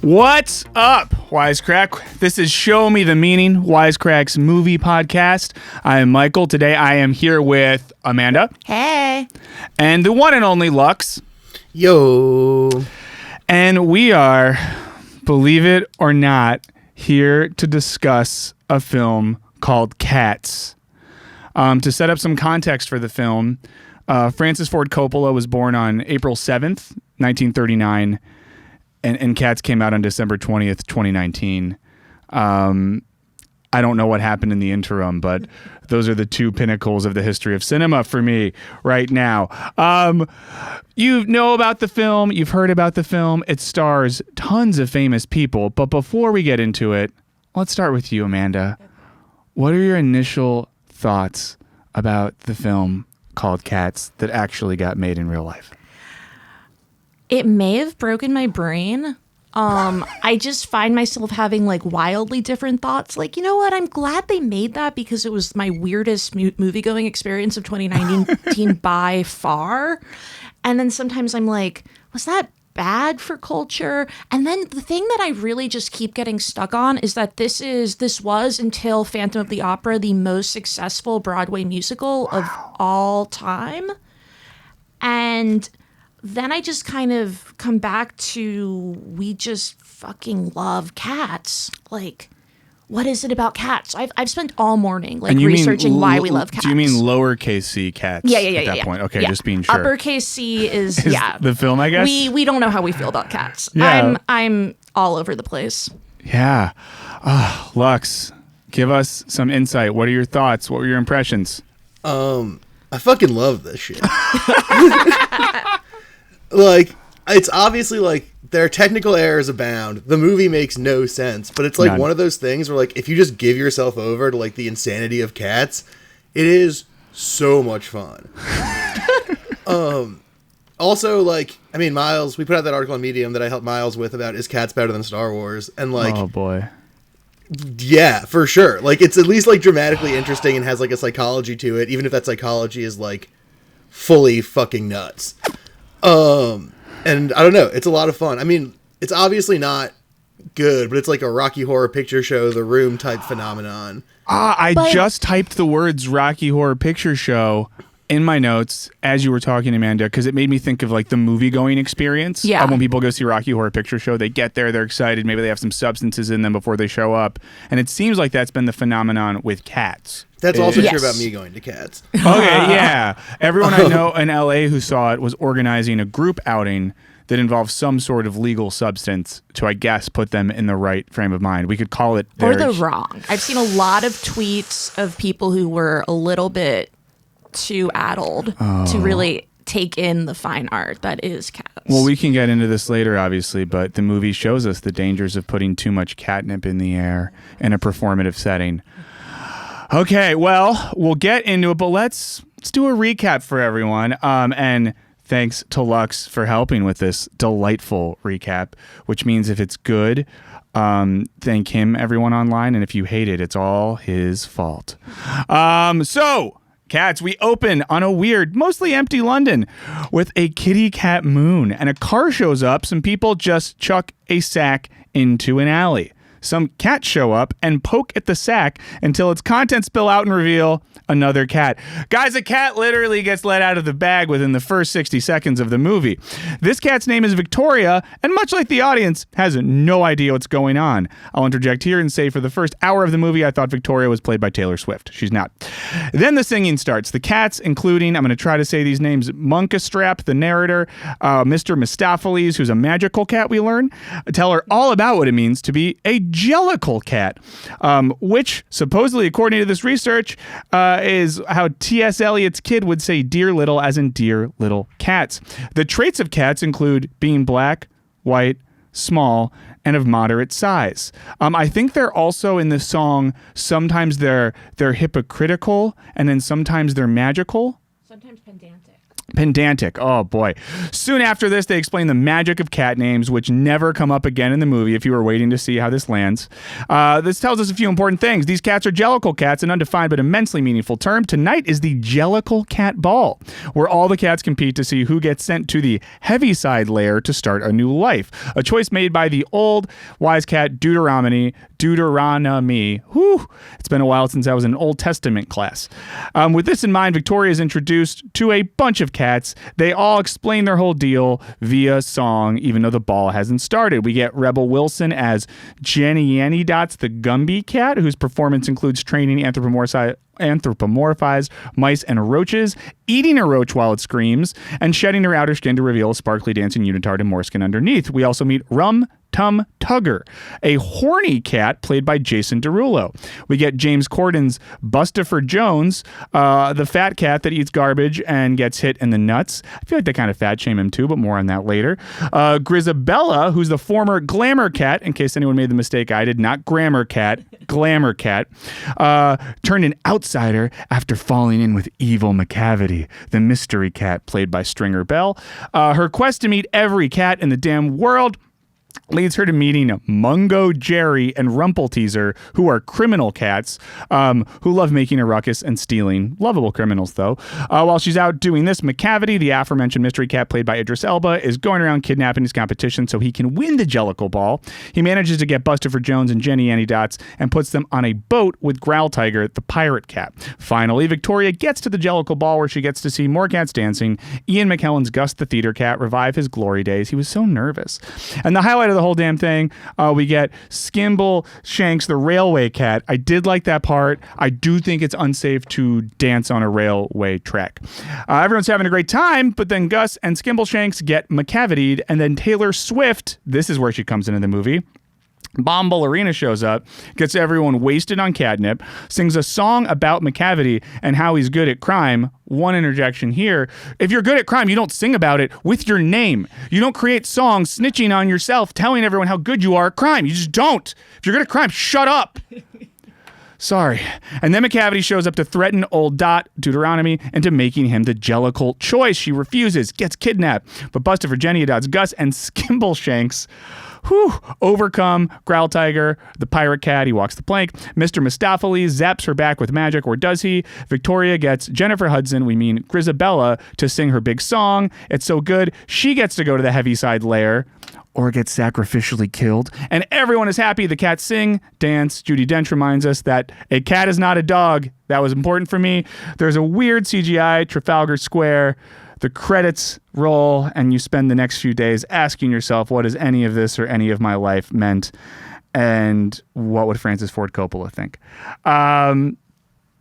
What's up, Wisecrack? This is Show Me the Meaning, Wisecrack's movie podcast. I am Michael. Today I am here with Amanda. Hey. And the one and only Lux. Yo. And we are, believe it or not, here to discuss a film called Cats. To set up some context for the film, Francis Ford Coppola was born on April 7th, 1939. And Cats came out on December 20th, 2019. I don't know what happened in the interim, but those are the two pinnacles of the history of cinema for me right now. You know about the film. You've heard about the film. It stars tons of famous people. But before we get into it, let's start with you, Amanda. What are your initial thoughts about the film called Cats that actually got made in real life? It may have broken my brain. I just find myself having like wildly different thoughts. Like, you know what? I'm glad they made that because it was my weirdest movie-going experience of 2019 by far. And then sometimes I'm like, was that bad for culture? And then the thing that I really just keep getting stuck on is that this was until Phantom of the Opera the most successful Broadway musical of all time. And then I just kind of come back to, we just fucking love cats. Like, what is it about cats? I've spent all morning like researching why we love cats. Do you mean lowercase c cats? Yeah. At that point, okay, just being sure. Uppercase C is the film, I guess. We don't know how we feel about cats. Yeah. I'm all over the place. Yeah, Lux, give us some insight. What are your thoughts? What were your impressions? I fucking love this shit. Like, it's obviously like there are technical errors abound. The movie makes no sense, but it's like one of those things where like if you just give yourself over to like the insanity of cats, it is so much fun. Also, like, I mean, Miles, we put out that article on Medium that I helped Miles with about is Cats better than Star Wars, and like, oh boy, yeah, for sure. Like, it's at least like dramatically interesting and has like a psychology to it, even if that psychology is like fully fucking nuts. And I don't know, it's a lot of fun. I mean, it's obviously not good, but it's like a Rocky Horror Picture Show, The Room type phenomenon. I just typed the words Rocky Horror Picture Show in my notes as you were talking, Amanda, because it made me think of like the movie going experience. Yeah. When people go see Rocky Horror Picture Show, they get there, they're excited, maybe they have some substances in them before they show up. And it seems like that's been the phenomenon with Cats. That's also true about me going to Cats. Okay, yeah. Everyone I know in LA who saw it was organizing a group outing that involved some sort of legal substance to, I guess, put them in the right frame of mind. We could call it or the wrong. I've seen a lot of tweets of people who were a little bit too addled to really take in the fine art that is Cats. Well, we can get into this later, obviously, but the movie shows us the dangers of putting too much catnip in the air in a performative setting. Okay, well, we'll get into it, but let's do a recap for everyone. And thanks to Lux for helping with this delightful recap, which means if it's good, thank him, everyone online, and if you hate it, it's all his fault. So, Cats, we open on a weird, mostly empty London with a kitty cat moon, and a car shows up. Some people just chuck a sack into an alley. Some cats show up and poke at the sack until its contents spill out and reveal another cat. Guys, a cat literally gets let out of the bag within the first 60 seconds of the movie. This cat's name is Victoria, and much like the audience, has no idea what's going on. I'll interject here and say for the first hour of the movie, I thought Victoria was played by Taylor Swift. She's not. Then the singing starts. The cats, including, I'm going to try to say these names, Munkastrap, the narrator, Mr. Mistopheles, who's a magical cat, we learn, tell her all about what it means to be a jellicle cat, which supposedly, according to this research, is how T.S. Eliot's kid would say dear little, as in dear little cats. The traits of cats include being black, white, small, and of moderate size. I think they're also in this song, sometimes they're hypocritical, and then sometimes they're magical. Sometimes pedantic. Pedantic. Oh, boy. Soon after this, they explain the magic of cat names, which never come up again in the movie if you were waiting to see how this lands. This tells us a few important things. These cats are Jellicle cats, an undefined but immensely meaningful term. Tonight is the Jellicle Cat Ball, where all the cats compete to see who gets sent to the Heaviside Lair to start a new life. A choice made by the old Wisecat Deuteronomy. Whew. It's been a while since I was in an Old Testament class. With this in mind, Victoria is introduced to a bunch of cats. They all explain their whole deal via song, even though the ball hasn't started. We get Rebel Wilson as Jenny Yanny Dots, the Gumby cat, whose performance includes training anthropomorphized mice and roaches, eating a roach while it screams, and shedding her outer skin to reveal a sparkly dancing unitard and moreskin underneath. We also meet Rum Tum Tugger, a horny cat played by Jason Derulo. We get James Corden's Bustopher Jones, the fat cat that eats garbage and gets hit in the nuts. I feel like they kind of fat shame him too, but more on that later. Grisabella, who's the former Glamour Cat, in case anyone made the mistake I did, not Grammar Cat, Glamour Cat, turned an outsider after falling in with evil McCavity, the mystery cat played by Stringer Bell. Her quest to meet every cat in the damn world leads her to meeting Mungo Jerry and Rumpelteazer, who are criminal cats who love making a ruckus and stealing. Lovable criminals, though. While she's out doing this, McCavity, the aforementioned mystery cat played by Idris Elba, is going around kidnapping his competition so he can win the Jellicle Ball. He manages to get Bustopher Jones and Jenny Annie Dots and puts them on a boat with Growl Tiger, the pirate cat. Finally, Victoria gets to the Jellicle Ball where she gets to see more cats dancing. Ian McKellen's Gus the theater cat revive his glory days. He was so nervous. And the highlight of the whole damn thing, we get Skimble Shanks, the railway cat. I did like that part. I do think it's unsafe to dance on a railway track. Everyone's having a great time, but then Gus and Skimble Shanks get McCavitied, and then Taylor Swift, this is where she comes into the movie, Bomb Ballerina shows up, gets everyone wasted on catnip, sings a song about McCavity and how he's good at crime. One interjection here. If you're good at crime, you don't sing about it with your name. You don't create songs snitching on yourself, telling everyone how good you are at crime. You just don't. If you're good at crime, shut up. Sorry. And then McCavity shows up to threaten old Dot, Deuteronomy, into making him the Jellicle choice. She refuses, gets kidnapped. But Bustopher Jenny Dots, Gus, and Skimble Shanks overcome Growl Tiger, the pirate cat. He walks the plank. Mr. Mistopheles zaps her back with magic, or does he? Victoria gets Jennifer Hudson, we mean Grisabella, to sing her big song. It's so good, she gets to go to the Heaviside Lair, or get sacrificially killed. And everyone is happy. The cats sing, dance. Judi Dench reminds us that a cat is not a dog. That was important for me. There's a weird CGI Trafalgar Square. The credits roll, and you spend the next few days asking yourself, what does any of this or any of my life meant? And what would Francis Ford Coppola think?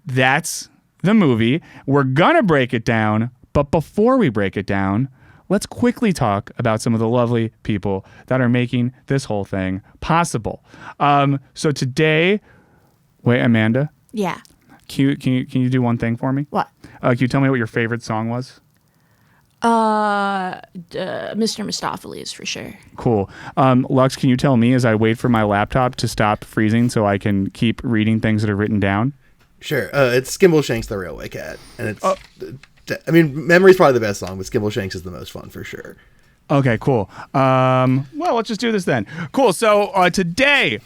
That's the movie. We're going to break it down, but before we break it down, let's quickly talk about some of the lovely people that are making this whole thing possible. So today, wait, Amanda? Yeah. Can you do one thing for me? What? Can you tell me what your favorite song was? Mr. Mistopheles, for sure. Cool. Lux, can you tell me as I wait for my laptop to stop freezing so I can keep reading things that are written down? Sure. It's Skimble Shanks, the railway cat. And it's, I mean, Memory's probably the best song, but Skimble Shanks is the most fun for sure. Okay, cool. Well, let's just do this then. Cool. So today,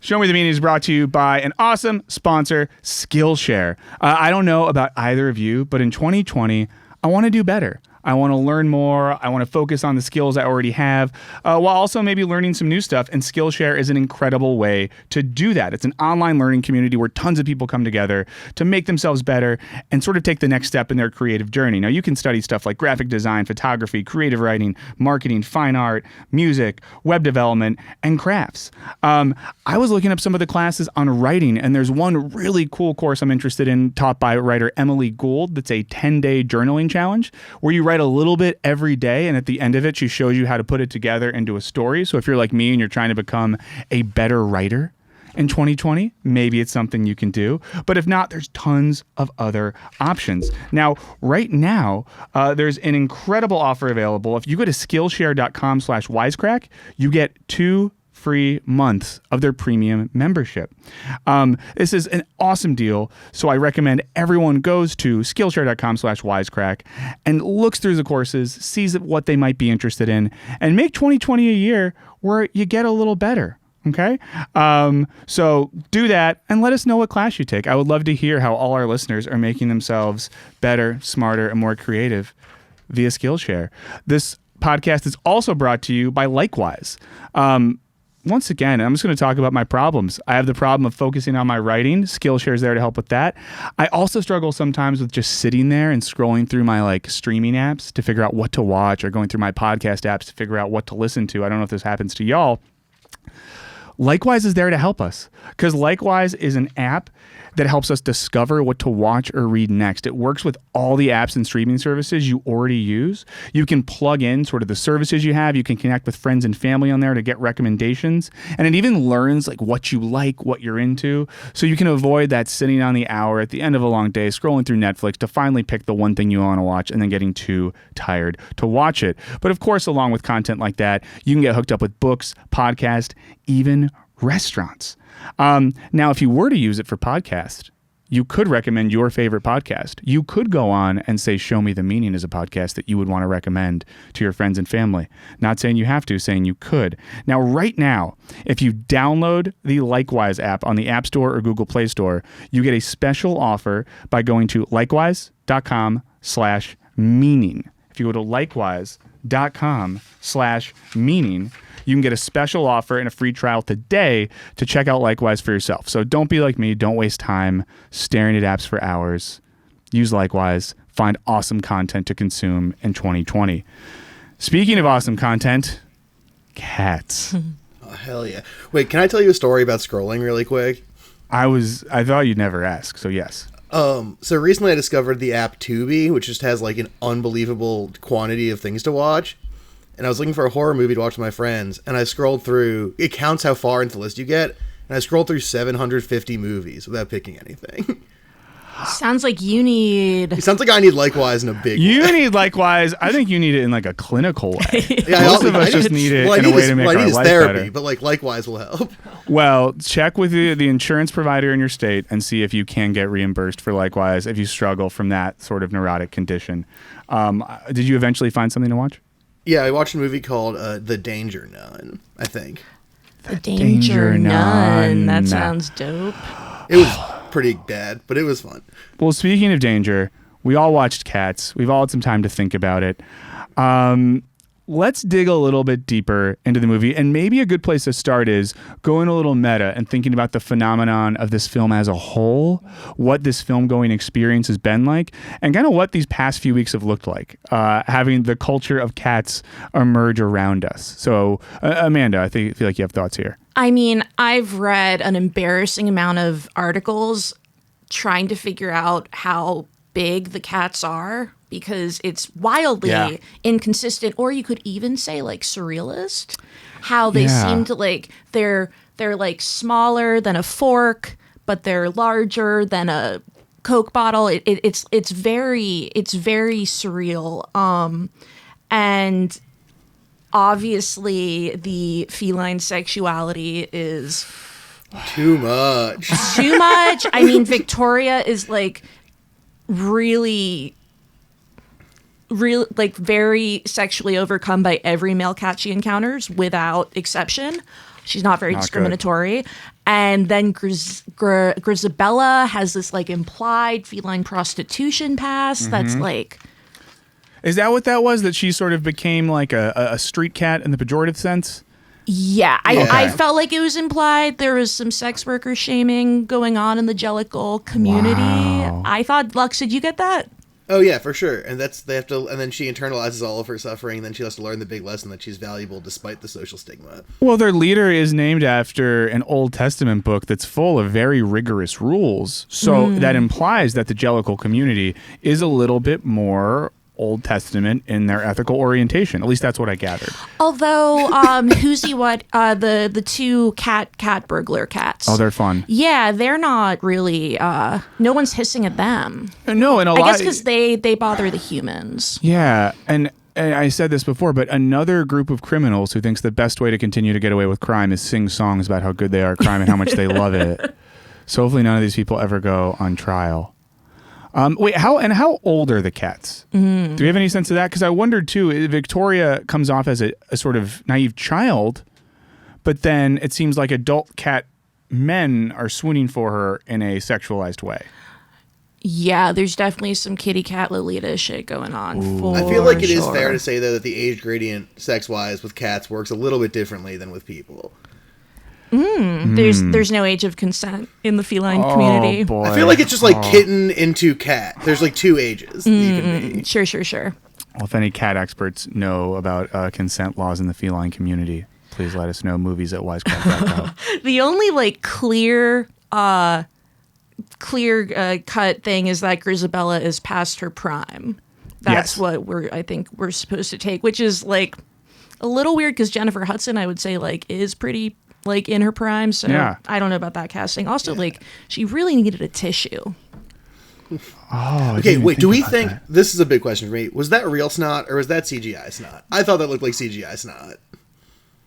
Show Me the Meaning is brought to you by an awesome sponsor, Skillshare. I don't know about either of you, but in 2020, I want to do better. I want to learn more. I want to focus on the skills I already have, while also maybe learning some new stuff. And Skillshare is an incredible way to do that. It's an online learning community where tons of people come together to make themselves better and sort of take the next step in their creative journey. Now, you can study stuff like graphic design, photography, creative writing, marketing, fine art, music, web development, and crafts. I was looking up some of the classes on writing, and there's one really cool course I'm interested in taught by writer Emily Gould that's a 10-day journaling challenge where you write a little bit every day, and at the end of it, she shows you how to put it together into a story. So if you're like me and you're trying to become a better writer in 2020, maybe it's something you can do. But if not, there's tons of other options. Now, right now, there's an incredible offer available. If you go to Skillshare.com/Wisecrack, you get 2 free months of their premium membership. This is an awesome deal, so I recommend everyone goes to Skillshare.com/Wisecrack and looks through the courses, sees what they might be interested in, and make 2020 a year where you get a little better. Okay. So do that and let us know what class you take. I would love to hear how all our listeners are making themselves better, smarter, and more creative via Skillshare. This podcast is also brought to you by Likewise. Once again, I'm just going to talk about my problems. I have the problem of focusing on my writing. Skillshare is there to help with that. I also struggle sometimes with just sitting there and scrolling through my like streaming apps to figure out what to watch, or going through my podcast apps to figure out what to listen to. I don't know if this happens to y'all. Likewise is there to help us, because Likewise is an app that helps us discover what to watch or read next. It works with all the apps and streaming services you already use. You can plug in sort of the services you have. You can connect with friends and family on there to get recommendations. And it even learns like what you like, what you're into. So you can avoid that sitting on the hour at the end of a long day, scrolling through Netflix to finally pick the one thing you want to watch and then getting too tired to watch it. But of course, along with content like that, you can get hooked up with books, podcasts, even restaurants. Now, if you were to use it for podcast, you could recommend your favorite podcast. You could go on and say, Show Me the Meaning is a podcast that you would want to recommend to your friends and family. Not saying you have to, saying you could. Now, right now, if you download the Likewise app on the App Store or Google Play Store, you get a special offer by going to likewise.com/meaning. If you go to likewise.com/meaning, you can get a special offer and a free trial today to check out Likewise for yourself. So don't be like me. Don't waste time staring at apps for hours. Use Likewise. Find awesome content to consume in 2020. Speaking of awesome content, cats. Oh, hell yeah. Wait, can I tell you a story about scrolling really quick? I thought you'd never ask, so yes. So recently I discovered the app Tubi, which just has like an unbelievable quantity of things to watch. And I was looking for a horror movie to watch with my friends, and I scrolled through, it counts how far into the list you get, and I scrolled through 750 movies without picking anything. Sounds like you need... It sounds like I need Likewise in a big way. You need Likewise. I think you need it in like a clinical way. Yeah, Most of us just need it in a way to make our life therapy, better. but like Likewise will help. Well, check with the insurance provider in your state and see if you can get reimbursed for Likewise if you struggle from that sort of neurotic condition. Did you eventually find something to watch? Yeah, I watched a movie called The Danger Nun, I think. The Danger Nun. That sounds dope. It was pretty bad, but it was fun. Well, speaking of danger, we all watched Cats. We've all had some time to think about it. Let's dig a little bit deeper into the movie, and maybe a good place to start is going a little meta and thinking about the phenomenon of this film as a whole, what this film-going experience has been like, and kind of what these past few weeks have looked like, having the culture of cats emerge around us. So, Amanda, I feel like you have thoughts here. I mean, I've read an embarrassing amount of articles trying to figure out how big the cats are, because it's wildly inconsistent, or you could even say like surrealist, how they seem to like they're like smaller than a fork, but they're larger than a Coke bottle. It's very surreal. And obviously the feline sexuality is too much. I mean, Victoria is like really like very sexually overcome by every male cat she encounters without exception. She's not very discriminatory. Good. And then Grisabella has this like implied feline prostitution past that's like... Is that what that was? That she sort of became like a street cat in the pejorative sense? Yeah, I felt like it was implied. There was some sex worker shaming going on in the Jellicle community. Wow. I thought, Lux, did you get that? Oh yeah, for sure. And and then she internalizes all of her suffering, and then she has to learn the big lesson that she's valuable despite the social stigma. Well, their leader is named after an Old Testament book that's full of very rigorous rules. So that implies that the Jellicle community is a little bit more Old Testament in their ethical orientation. At least that's what I gathered. Although, the two cat burglar cats. Oh, they're fun. Yeah, they're not really. No one's hissing at them. No, and I guess because they bother the humans. Yeah, and I said this before, but another group of criminals who thinks the best way to continue to get away with crime is sing songs about how good they are at crime and how much they love it. So hopefully none of these people ever go on trial. Wait, how old are the cats? Do we have any sense of that? Because I wondered too. Victoria comes off as a sort of naive child, but then it seems like adult cat men are swooning for her in a sexualized way. Yeah, there's definitely some kitty cat Lolita shit going on. For I feel like it is sure. fair to say though that the age gradient sex-wise with cats works a little bit differently than with people. There's no age of consent in the feline community. Boy. I feel like it's just like kitten into cat. There's like 2 ages that you can be. Sure. Well, if any cat experts know about consent laws in the feline community, please let us know. Movies at wisecrack.com. The only like clear cut thing is that Grisabella is past her prime. That's Yes. what I think we're supposed to take, which is like a little weird because Jennifer Hudson, I would say, like is pretty like in her prime. So Yeah. I don't know about that casting. Also, like she really needed a tissue. Oh, Okay, wait, do we think this is a big question for me? Was that real snot or was that CGI snot? I thought that looked like CGI snot.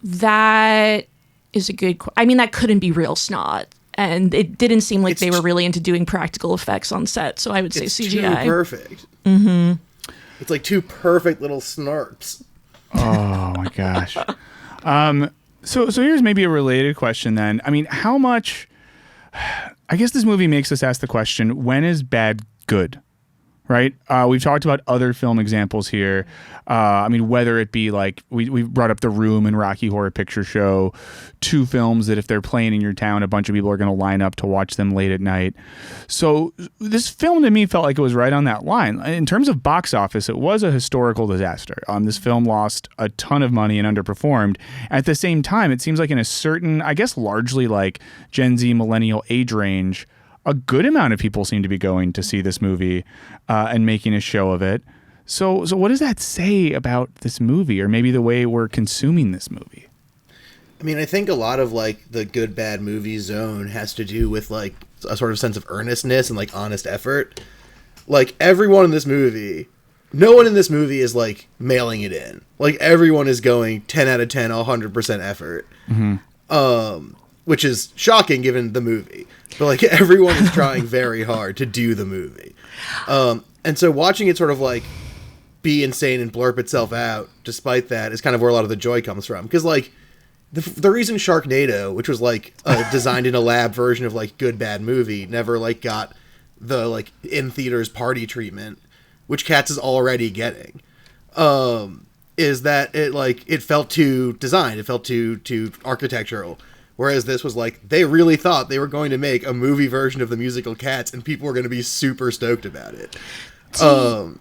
That is a good. I mean, that couldn't be real snot, and it didn't seem like they were really into doing practical effects on set. So I would say It's CGI. too perfect. Mm-hmm. It's like 2 perfect little snarps. Oh my gosh. So here's maybe a related question then. I mean, how much? I guess this movie makes us ask the question: when is bad good? Right? We've talked about other film examples here. I mean, whether it be like we brought up The Room and Rocky Horror Picture Show, 2 films that if they're playing in your town, a bunch of people are going to line up to watch them late at night. So this film to me felt like it was right on that line. In terms of box office, it was a historical disaster. This film lost a ton of money and underperformed. At the same time, it seems like in a certain, I guess largely like Gen Z millennial age range, a good amount of people seem to be going to see this movie and making a show of it. So what does that say about this movie, or maybe the way we're consuming this movie? I mean, I think a lot of like the good bad movie zone has to do with like a sort of sense of earnestness and like honest effort. Like everyone in this movie, no one in this movie is like mailing it in. Like everyone is going 10 out of 10, 100% effort. Which is shocking given the movie. But like everyone is trying very hard to do the movie. And so watching it sort of like be insane and blurp itself out despite that is kind of where a lot of the joy comes from. Because like the reason Sharknado, which was like a designed in a lab version of like good bad movie, never like got the like in theaters party treatment, which Cats is already getting, is that it felt too designed, it felt too architectural. Whereas this was like, they really thought they were going to make a movie version of the musical Cats and people were going to be super stoked about it.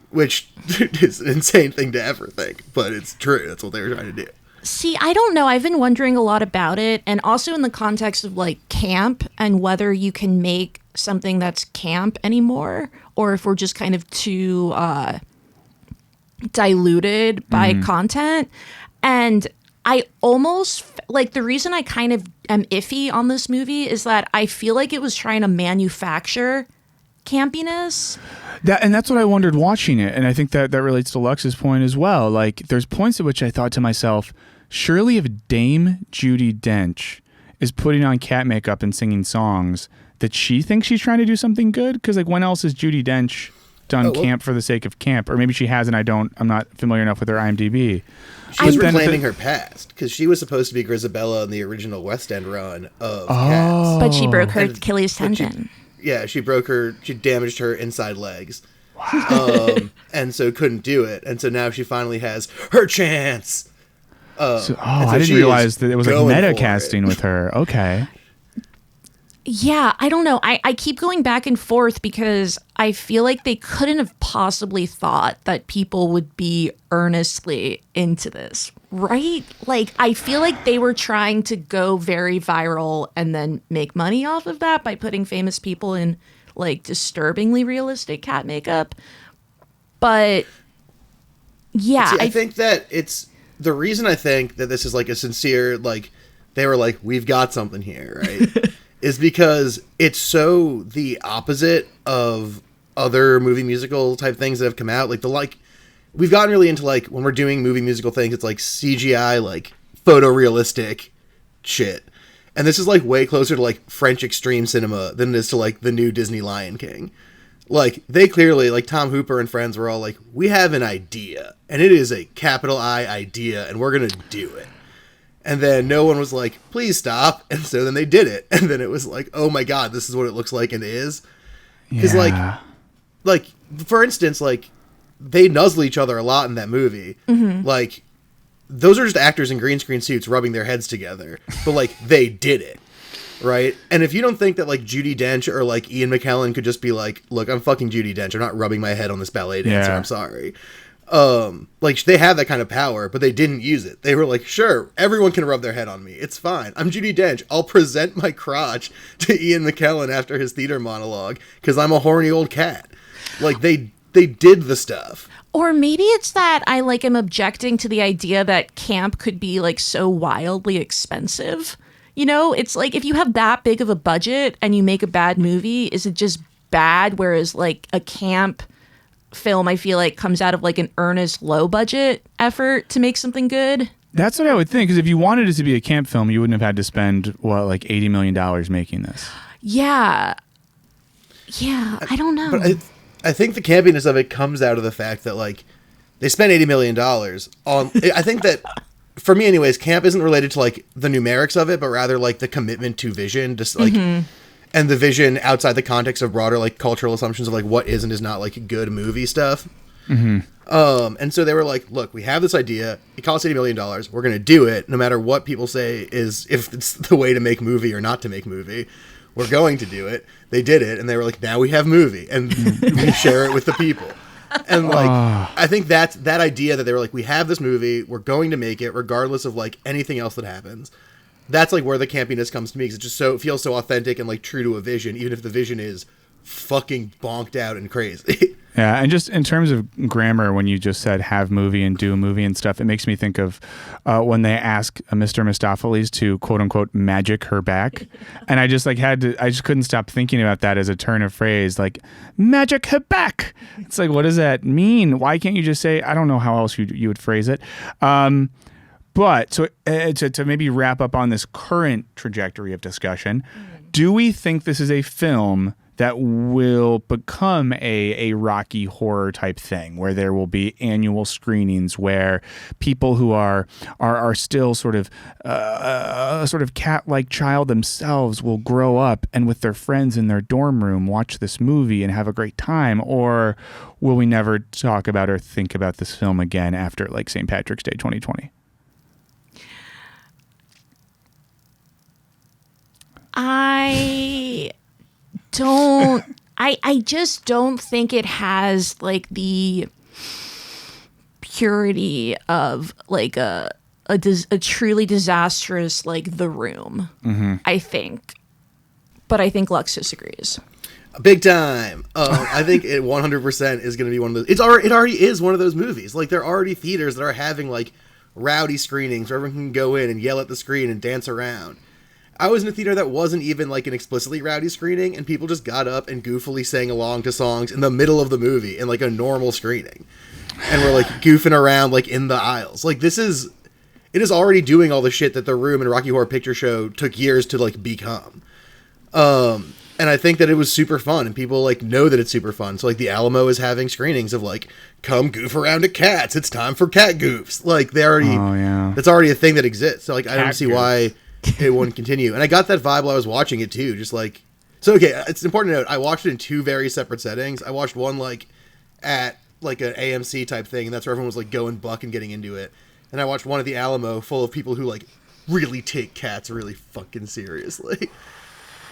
Which is an insane thing to ever think, but it's true. That's what they were trying to do. See, I don't know. I've been wondering a lot about it, and also in the context of like camp and whether you can make something that's camp anymore, or if we're just kind of too diluted by content. And I almost like the reason I kind of am iffy on this movie is that I feel like it was trying to manufacture campiness. That's what I wondered watching it. And I think that relates to Lux's point as well. Like there's points at which I thought to myself, surely if Dame Judi Dench is putting on cat makeup and singing songs, that she thinks she's trying to do something good? Because like when else has Judi Dench done camp for the sake of camp? Or maybe she has and I'm not familiar enough with her IMDb. She was reclaiming her past because she was supposed to be Grisabella in the original West End run of Cats. But she broke her Achilles tendon. She damaged her inside legs. And so couldn't do it. And so now she finally has her chance. I didn't realize that it was like meta casting with her. Okay. Yeah, I don't know. I keep going back and forth because I feel like they couldn't have possibly thought that people would be earnestly into this, right? Like, I feel like they were trying to go very viral and then make money off of that by putting famous people in, like, disturbingly realistic cat makeup. But Yeah, See, I think that it's the reason I think that this is like a sincere, like, they were like, we've got something here, right? is because it's so the opposite of other movie musical type things that have come out. Like, we've gotten really into, like, when we're doing movie musical things, it's like CGI, like, photorealistic shit. And this is, like, way closer to, like, French extreme cinema than it is to, like, the new Disney Lion King. Like, they clearly, like, Tom Hooper and friends were all like, we have an idea, and it is a capital I idea, and we're gonna do it. And then no one was like, please stop. And so then they did it. And then it was like, oh my God, this is what it looks like and is. Because, like, for instance, like, they nuzzle each other a lot in that movie. Mm-hmm. Like, those are just actors in green screen suits rubbing their heads together. But, like, they did it. Right? And if you don't think that, like, Judi Dench or, like, Ian McKellen could just be like, look, I'm fucking Judi Dench. I'm not rubbing my head on this ballet dancer. I'm sorry. Like, they have that kind of power, but they didn't use it. They were like, sure, everyone can rub their head on me. It's fine. I'm Judi Dench. I'll present my crotch to Ian McKellen after his theater monologue because I'm a horny old cat. Like, they did the stuff. Or maybe it's that I, like, am objecting to the idea that camp could be, like, so wildly expensive. You know, it's like, if you have that big of a budget and you make a bad movie, is it just bad? Whereas, like, a camp film, I feel like, comes out of, like, an earnest, low-budget effort to make something good. That's what I would think, because if you wanted it to be a camp film, you wouldn't have had to spend, like, $80 million making this. Yeah. Yeah, I don't know. But I think the campiness of it comes out of the fact that, like, they spent $80 million on... I think that... For me, anyways, camp isn't related to, like, the numerics of it, but rather, like, the commitment to vision, just, like, and the vision outside the context of broader, like, cultural assumptions of, like, what is and is not, like, good movie stuff. And so they were like, look, we have this idea. It costs $80 million. We're going to do it, no matter what people say is if it's the way to make movie or not to make movie. We're going to do it. They did it, and they were like, now we have movie, and we share it with the people. And, like, I think that's that idea that they were like, we have this movie, we're going to make it, regardless of, like, anything else that happens. That's, like, where the campiness comes to me, because it just it feels so authentic and, like, true to a vision, even if the vision is fucking bonked out and crazy. Yeah, and just in terms of grammar, when you just said have movie and do a movie and stuff, it makes me think of when they ask Mr. Mistopheles to quote unquote magic her back, and I just I just couldn't stop thinking about that as a turn of phrase, like magic her back. It's like, what does that mean? Why can't you just say? I don't know how else you would phrase it. But so to maybe wrap up on this current trajectory of discussion, do we think this is a film that will become a Rocky horror type thing, where there will be annual screenings where people who are still sort of cat-like child themselves will grow up and with their friends in their dorm room watch this movie and have a great time? Or will we never talk about or think about this film again after, like, St. Patrick's Day 2020? I just don't think it has, like, the purity of, like, a truly disastrous, like, The Room. I think, but I think Lux disagrees. Big time. I think it 100% is going to be one of those. It already is one of those movies. Like, there are already theaters that are having, like, rowdy screenings where everyone can go in and yell at the screen and dance around. I was in a theater that wasn't even, like, an explicitly rowdy screening, and people just got up and goofily sang along to songs in the middle of the movie in, like, a normal screening. And we're, like, goofing around, like, in the aisles. Like, it is already doing all the shit that The Room and Rocky Horror Picture Show took years to, like, become. And I think that it was super fun, and people, like, know that it's super fun. So, like, the Alamo is having screenings of, like, come goof around at cats. It's time for cat goofs. Like, that's already a thing that exists. So, like, I don't see why it wouldn't continue. And I got that vibe while I was watching it too. Just like, so, okay, it's important to note, I watched it in two very separate settings. I watched one, like, at, like, an AMC type thing, and that's where everyone was, like, going buck and getting into it. And I watched one at the Alamo full of people who, like, really take cats really fucking seriously.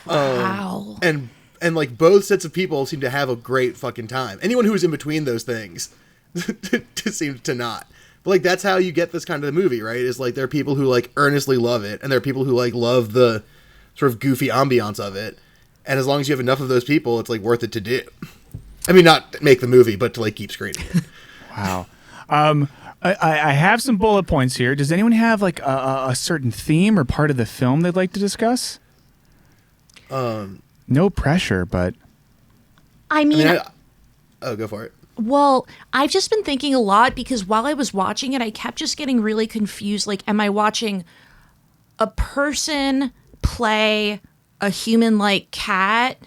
Wow. And like, both sets of people seem to have a great fucking time. Anyone who was in between those things seems to not. But, like, that's how you get this kind of movie, right? Is, like, there are people who, like, earnestly love it, and there are people who, like, love the sort of goofy ambiance of it. And as long as you have enough of those people, it's, like, worth it to do. I mean, not make the movie, but to, like, keep screening it. Wow. I have some bullet points here. Does anyone have like a certain theme or part of the film they'd like to discuss? No pressure, but oh, go for it. Well, I've just been thinking a lot because while I was watching it, I kept just getting really confused. Like, am I watching a person play a human-like cat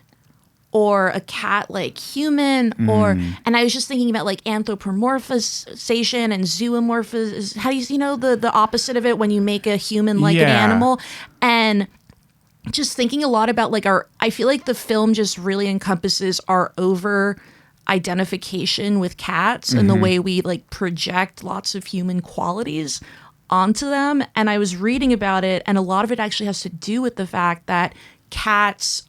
or a cat-like human? And I was just thinking about like anthropomorphization and zoomorphism. How do you know the opposite of it when you make a human like an animal? And just thinking a lot about like I feel like the film just really encompasses our over identification with cats and the way we like project lots of human qualities onto them. And I was reading about it, and a lot of it actually has to do with the fact that cats,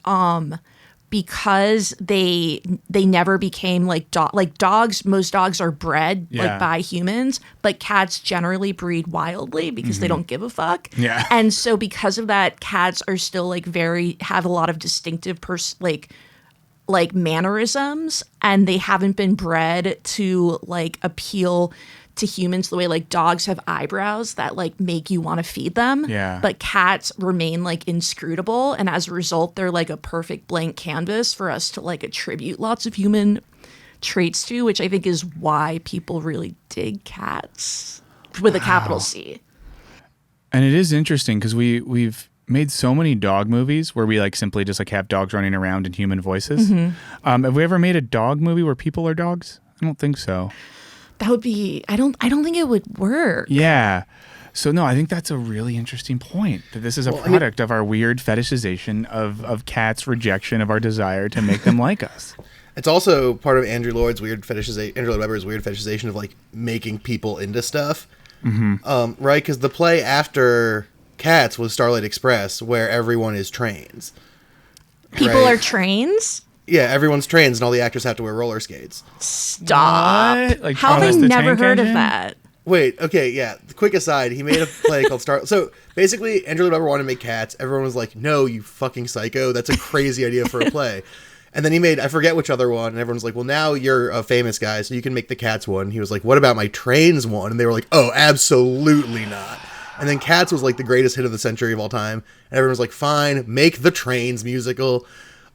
because they never became like dogs. Most dogs are bred like by humans, but cats generally breed wildly because they don't give a fuck. Yeah. And so because of that, cats are still like have a lot of distinctive like mannerisms, and they haven't been bred to like appeal to humans the way like dogs have eyebrows that like make you want to feed them. Yeah. But cats remain like inscrutable, and as a result, they're like a perfect blank canvas for us to like attribute lots of human traits to, which I think is why people really dig cats with a capital C. And it is interesting because we've made so many dog movies where we like simply just like have dogs running around in human voices. Have we ever made a dog movie where people are dogs? I don't think so. That would be, I don't think it would work. Yeah. So no, I think that's a really interesting point, that this is a product of our weird fetishization of cats' rejection of our desire to make them like us. It's also part of Andrew Lloyd Webber's weird fetishization of like making people into stuff. Right? Because the play after Cats was Starlight Express, where everyone is trains. People are trains? Yeah, everyone's trains, and all the actors have to wear roller skates. Stop. What? Like How have they the never Tank heard Engine? of that? Wait, okay, yeah. Quick aside, he made a play called Starlight. So basically, Andrew Lloyd Webber wanted to make Cats. Everyone was like, no, you fucking psycho. That's a crazy idea for a play. And then he made, I forget which other one, and everyone's like, well, now you're a famous guy, so you can make the Cats one. He was like, what about my trains one? And they were like, oh, absolutely not. And then Cats was like the greatest hit of the century of all time. And everyone was like, fine, make the Trains musical.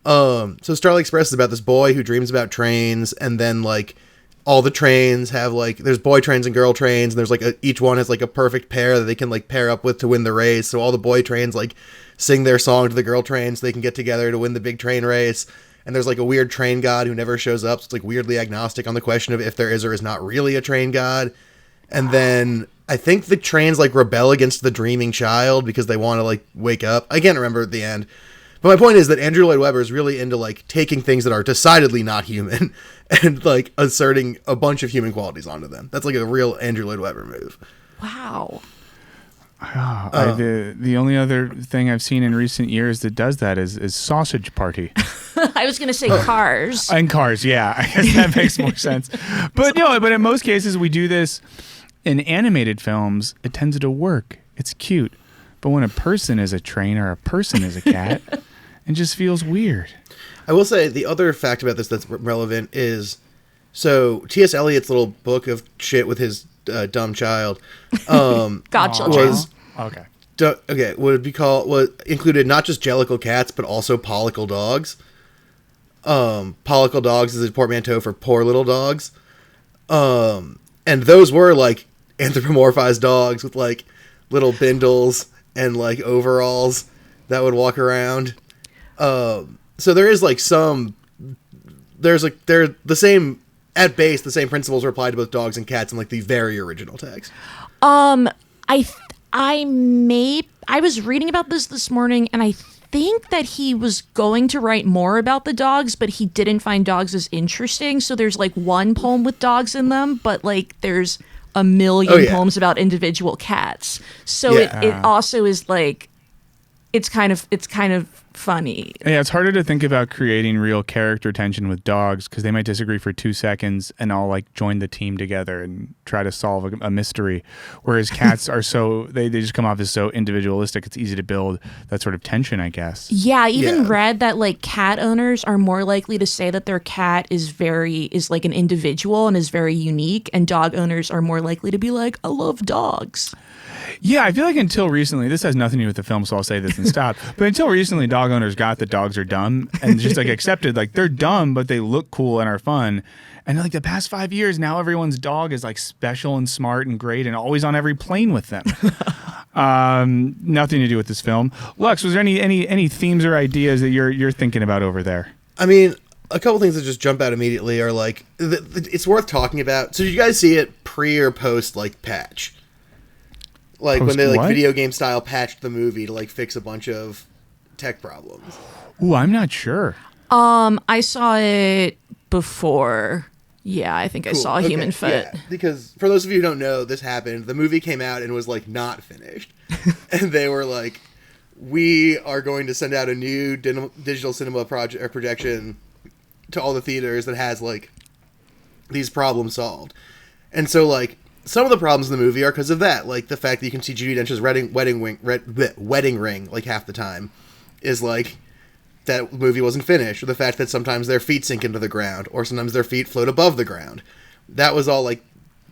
So Starlight Express is about this boy who dreams about trains, and then like all the trains have like, there's boy trains and girl trains, and there's like each one has like a perfect pair that they can like pair up with to win the race. So all the boy trains like sing their song to the girl trains so they can get together to win the big train race. And there's like a weird train god who never shows up. So it's like weirdly agnostic on the question of if there is or is not really a train god. And then I think the trains like rebel against the dreaming child because they want to like wake up. I can't remember at the end. But my point is that Andrew Lloyd Webber is really into like taking things that are decidedly not human and like asserting a bunch of human qualities onto them. That's like a real Andrew Lloyd Webber move. Wow. The only other thing I've seen in recent years that does that is Sausage Party. I was going to say Cars. And Cars, yeah. I guess that makes more sense. But no, but in most cases we do this in animated films. It tends to work. It's cute. But when a person is a train or a person is a cat, it just feels weird. I will say the other fact about this that's relevant is, so T.S. Eliot's little book of shit with his dumb child Godchildren. was okay. Would be called, was included not just jellicle cats but also pollicle dogs. Pollicle dogs is a portmanteau for poor little dogs. And those were like anthropomorphized dogs with like little bindles and like overalls that would walk around. So there is like they're the same, at base, the same principles are applied to both dogs and cats in like the very original text. I was reading about this morning, and I think that he was going to write more about the dogs, but he didn't find dogs as interesting. So there's like one poem with dogs in them, but like there's a million poems about individual cats. So it also is like it's kind of funny. Yeah, it's harder to think about creating real character tension with dogs because they might disagree for 2 seconds and all like join the team together and try to solve a mystery. Whereas cats are they just come off as so individualistic. It's easy to build that sort of tension, I guess. Yeah, I even read that like cat owners are more likely to say that their cat is like an individual and is very unique, and dog owners are more likely to be like, I love dogs. Yeah, I feel like until recently, this has nothing to do with the film, so I'll say this and stop. But until recently, dog owners got that dogs are dumb and just like accepted, like they're dumb, but they look cool and are fun. And like the past 5 years, now everyone's dog is like special and smart and great and always on every plane with them. Nothing to do with this film. Lux, was there any themes or ideas that you're thinking about over there? I mean, a couple things that just jump out immediately are like, it's worth talking about. So did you guys see it pre or post like patch? Like when they like what? video game style patched the movie to like fix a bunch of tech problems. Ooh, I'm not sure. I saw it before. Yeah, I think I saw a human foot. Yeah, because for those of you who don't know, this happened. The movie came out and was like not finished. And they were like, we are going to send out a new digital cinema project or projection to all the theaters that has like these problems solved. And so like some of the problems in the movie are because of that. Like the fact that you can see Judi Dench's wedding ring like half the time is like that movie wasn't finished, or the fact that sometimes their feet sink into the ground, or sometimes their feet float above the ground. That was all like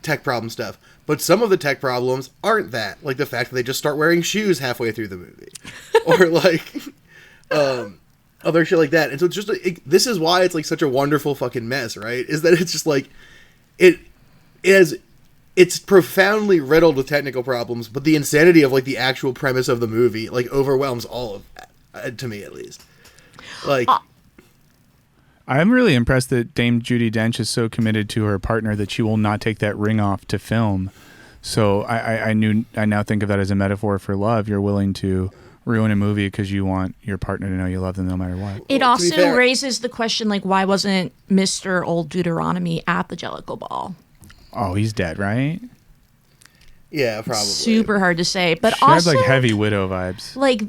tech problem stuff. But some of the tech problems aren't that. Like the fact that they just start wearing shoes halfway through the movie. Or like other shit like that. And so it's just this is why it's like such a wonderful fucking mess, right? Is that it's just like it's profoundly riddled with technical problems, but the insanity of like the actual premise of the movie like overwhelms all of that, to me at least. Like, I'm really impressed that Dame Judi Dench is so committed to her partner that she will not take that ring off to film. So I now think of that as a metaphor for love. You're willing to ruin a movie because you want your partner to know you love them no matter what. It also raises the question, like, why wasn't Mr. Old Deuteronomy at the Jellicle Ball? Oh, he's dead, right? Yeah, probably. Super hard to say, but she also had like heavy widow vibes. Like,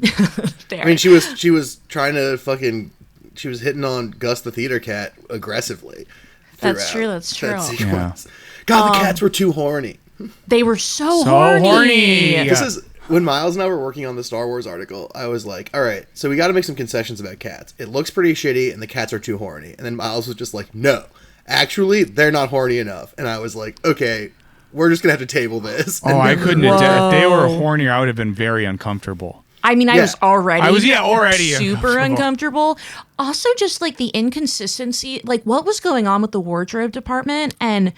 I mean, she was trying to she was hitting on Gus the theater cat aggressively. That's true. That's true. Yeah. God, the cats were too horny. They were so horny. Yeah. This is when Miles and I were working on the Star Wars article. I was like, all right, so we got to make some concessions about cats. It looks pretty shitty, and the cats are too horny. And then Miles was just like, no, actually, they're not horny enough. And I was like, okay, we're just gonna have to table this. Oh, I couldn't. If they were hornier, I would have been very uncomfortable. I mean, I was already super uncomfortable. Also, just like the inconsistency, like what was going on with the wardrobe department and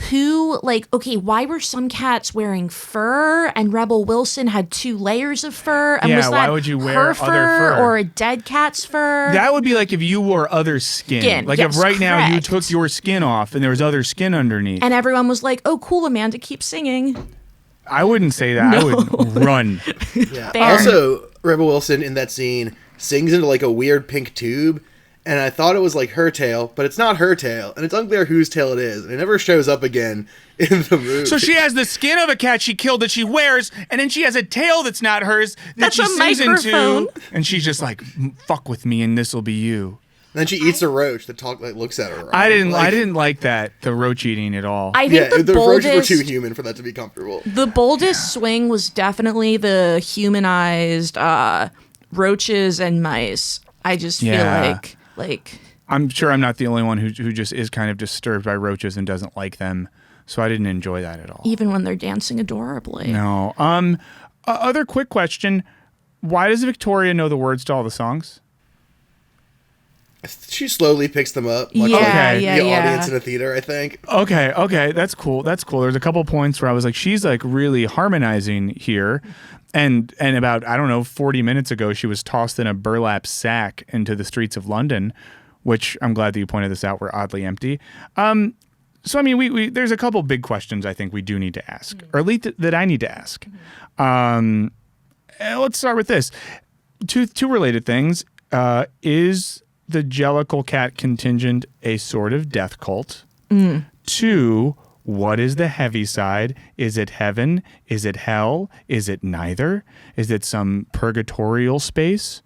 who, like, okay, why were some cats wearing fur and Rebel Wilson had 2 layers of fur? And was that why would you wear her other fur fur or a dead cat's fur? That would be like if you wore other skin. Like yes, if right now you correct. took your skin off and there was other skin underneath. And everyone was like, oh, cool, Amanda, keep singing. I wouldn't say that. No. I would run. Yeah. Fair. Also, Rebel Wilson in that scene sings into like a weird pink tube, and I thought it was like her tail, but it's not her tail, and it's unclear whose tail it is, and it never shows up again in the movie. So she has the skin of a cat she killed that she wears, and then she has a tail that's not hers that That's she a sings microphone. into, and she's just like, fuck with me, and this'll be you. And then she eats a roach that looks at her. Wrong. I didn't like that, the roach eating at all. I think the roaches were boldest, too human for that to be comfortable. the boldest swing was definitely the humanized roaches and mice. I just feel like I'm sure I'm not the only one who just is kind of disturbed by roaches and doesn't like them. So I didn't enjoy that at all. even when they're dancing adorably. No. Other quick question: why does Victoria know the words to all the songs? She slowly picks them up. Like the audience in a theater, I think. Okay, that's cool. There's a couple points where I was like, she's like really harmonizing here. And about, I don't know, 40 minutes ago, she was tossed in a burlap sack into the streets of London, which I'm glad that you pointed this out, were oddly empty. So, I mean, we there's a couple big questions I think we do need to ask, or at least that I need to ask. Let's start with this. Two related things. Is the Jellicle Cat contingent a sort of death cult? 2, What is the heavy side? Is it heaven? Is it hell? Is it neither? Is it some purgatorial space?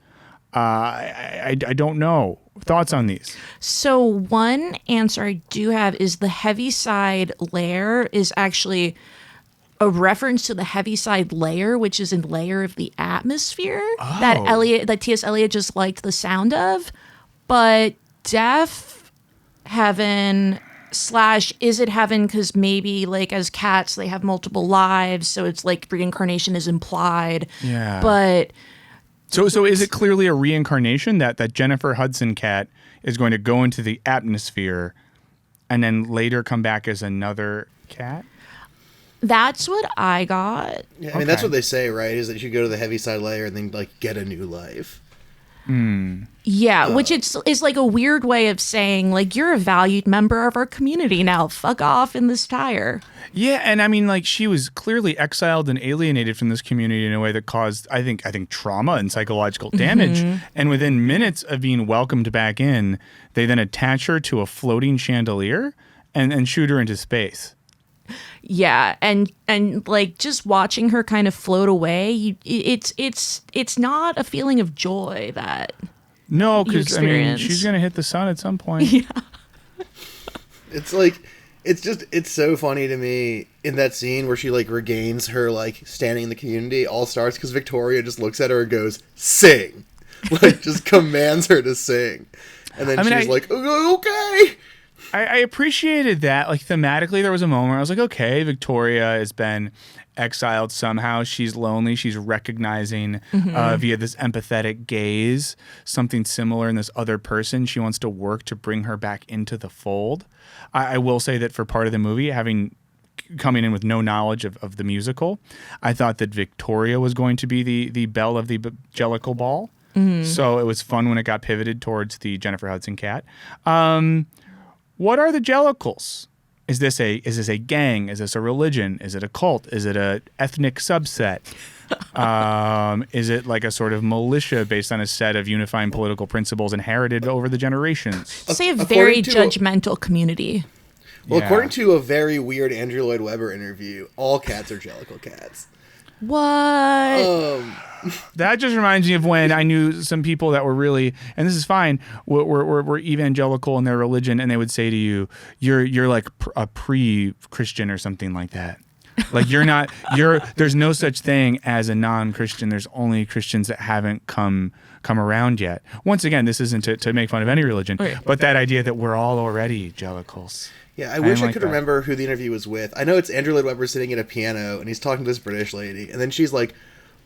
I don't know. Thoughts on these? So one answer I do have is the Heaviside layer is actually a reference to the Heaviside layer, which is a layer of the atmosphere that T.S. Eliot just liked the sound of. But deaf heaven / is it heaven because maybe like as cats they have multiple lives, so it's like reincarnation is implied. Yeah. But So is it clearly a reincarnation that Jennifer Hudson cat is going to go into the atmosphere and then later come back as another cat? that's what I got. Yeah, I mean, that's what they say, right? Is that you go to the Heaviside layer and then like get a new life. Yeah, which is like a weird way of saying like you're a valued member of our community now. Fuck off in this tire. Yeah, and I mean, like, she was clearly exiled and alienated from this community in a way that caused, I think trauma and psychological damage. And within minutes of being welcomed back in, they then attach her to a floating chandelier and shoot her into space. Yeah, and like just watching her kind of float away, it's not a feeling of joy that No, because I mean, experience. she's gonna hit the sun at some point. Yeah. It's like, it's so funny to me in that scene where she like regains her like standing in the community. All starts because Victoria just looks at her and goes, "Sing," like just commands her to sing, and then she's like, "Okay." I appreciated that. Like, thematically, there was a moment where I was like, okay, Victoria has been exiled somehow. She's lonely. She's recognizing via this empathetic gaze something similar in this other person. She wants to work to bring her back into the fold. I will say that for part of the movie, coming in with no knowledge of the musical, I thought that Victoria was going to be the belle of the Jellicle Ball. So it was fun when it got pivoted towards the Jennifer Hudson cat. What are the Jellicles? Is this a gang? Is this a religion? Is it a cult? Is it a ethnic subset? Is it like a sort of militia based on a set of unifying political principles inherited over the generations? Say a very judgmental community. Well, Yeah. according to a very weird Andrew Lloyd Webber interview, all cats are Jellicle cats. What? That just reminds me of when I knew some people that were really, and this is fine, were evangelical in their religion, and they would say to you, "You're like a pre-Christian or something like that. Like there's no such thing as a non-Christian. There's only Christians that haven't come around yet." Once again, this isn't to make fun of any religion, but that idea that we're all already Jellicles. Yeah, I wish I like could that. remember who the interview was with. I know it's Andrew Lloyd Webber sitting at a piano, and he's talking to this British lady, and then she's like,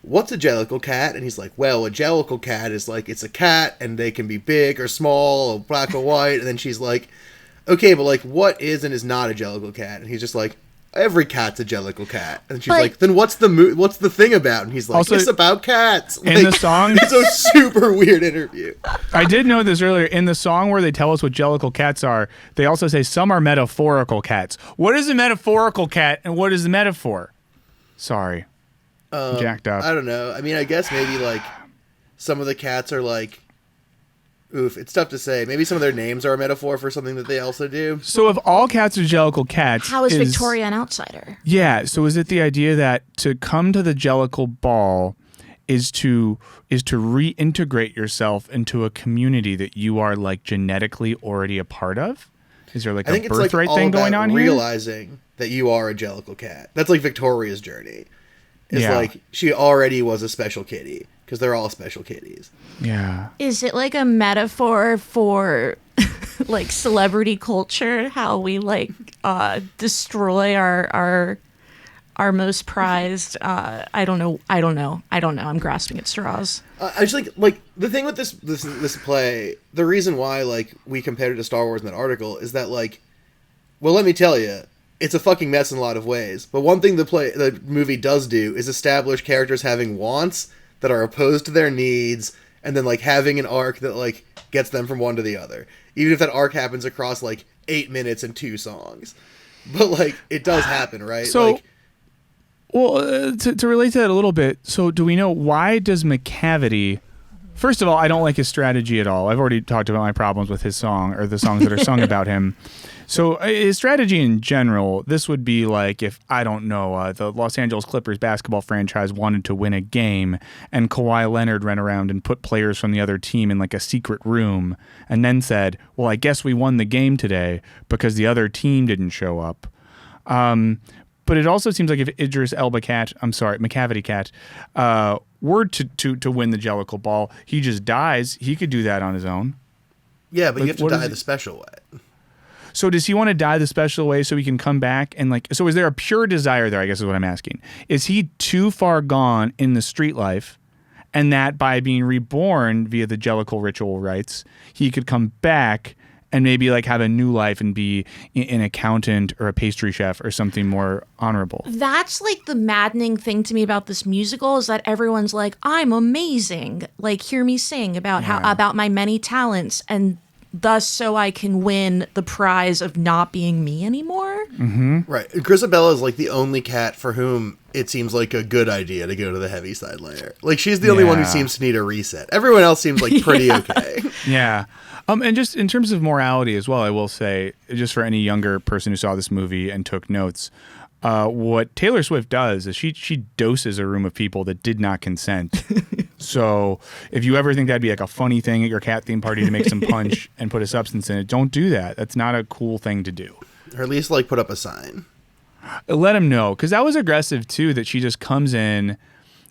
"What's a Jellicle cat?" And he's like, "Well, a Jellicle cat is like, it's a cat, and they can be big or small, or black or white." And then she's like, "Okay, but like, what is and is not a Jellicle cat?" And he's just like, "Every cat's a Jellicle cat." And she's like, "Then what's the thing about?" And he's like, Also, "It's about cats." In the song, it's a super weird interview. I did know this earlier. In the song where they tell us what Jellicle cats are, they also say some are metaphorical cats. What is a metaphorical cat, and what is the metaphor? Sorry. Jacked up. I don't know. I mean, I guess maybe like some of the cats are like, oof, it's tough to say. Maybe some of their names are a metaphor for something that they also do. So if all cats are Jellicle cats, How is Victoria an outsider? Yeah. So is it the idea that to come to the Jellicle Ball is to reintegrate yourself into a community that you are like genetically already a part of? Is there like I think a it's like birthright all thing going about on here? realizing that you are a Jellicle cat. That's like Victoria's journey. It's Yeah. like she already was a special kitty because they're all special kitties. Yeah. Is it like a metaphor for like celebrity culture? How we like destroy our most prized. I don't know. I'm grasping at straws. I just like the thing with this play. The reason why like we compared it to Star Wars in that article is that like, well, let me tell you, it's a fucking mess in a lot of ways. But one thing the movie does do is establish characters having wants that are opposed to their needs, and then like having an arc that like gets them from one to the other, even if that arc happens across like 8 minutes and 2 songs. But like it does happen, right? So, like, well, to relate to that a little bit, so do we know why does McCavity First of all, I don't like his strategy at all. I've already talked about my problems with his song, or the songs that are sung about him. So his strategy in general, this would be like if, I don't know, the Los Angeles Clippers basketball franchise wanted to win a game and Kawhi Leonard ran around and put players from the other team in like a secret room and then said, well, I guess we won the game today because the other team didn't show up. But it also seems like if Idris Elba McCavity Cat, were to win the Jellicle Ball, he just dies. He could do that on his own. Yeah, but Like, you have to die the special way. So does he want to die the special way so he can come back and like? So is there a pure desire there? I guess is what I'm asking. Is he too far gone in the street life, and that by being reborn via the Jellicle ritual rites, he could come back and maybe like have a new life and be an accountant or a pastry chef or something more honorable? That's like the maddening thing to me about this musical is that everyone's like, I'm amazing. Like, hear me sing about about my many talents, and thus so I can win the prize of not being me anymore. Mm-hmm. Right. Grisabella is like the only cat for whom it seems like a good idea to go to the heavy side layer. Like, she's the only one who seems to need a reset. Everyone else seems like pretty okay. Yeah. And just in terms of morality as well, I will say, just for any younger person who saw this movie and took notes, what Taylor Swift does is she doses a room of people that did not consent. So if you ever think that'd be like a funny thing at your cat theme party to make some punch and put a substance in it, don't do that. That's not a cool thing to do. Or at least like put up a sign. Let him know, because that was aggressive too, that she just comes in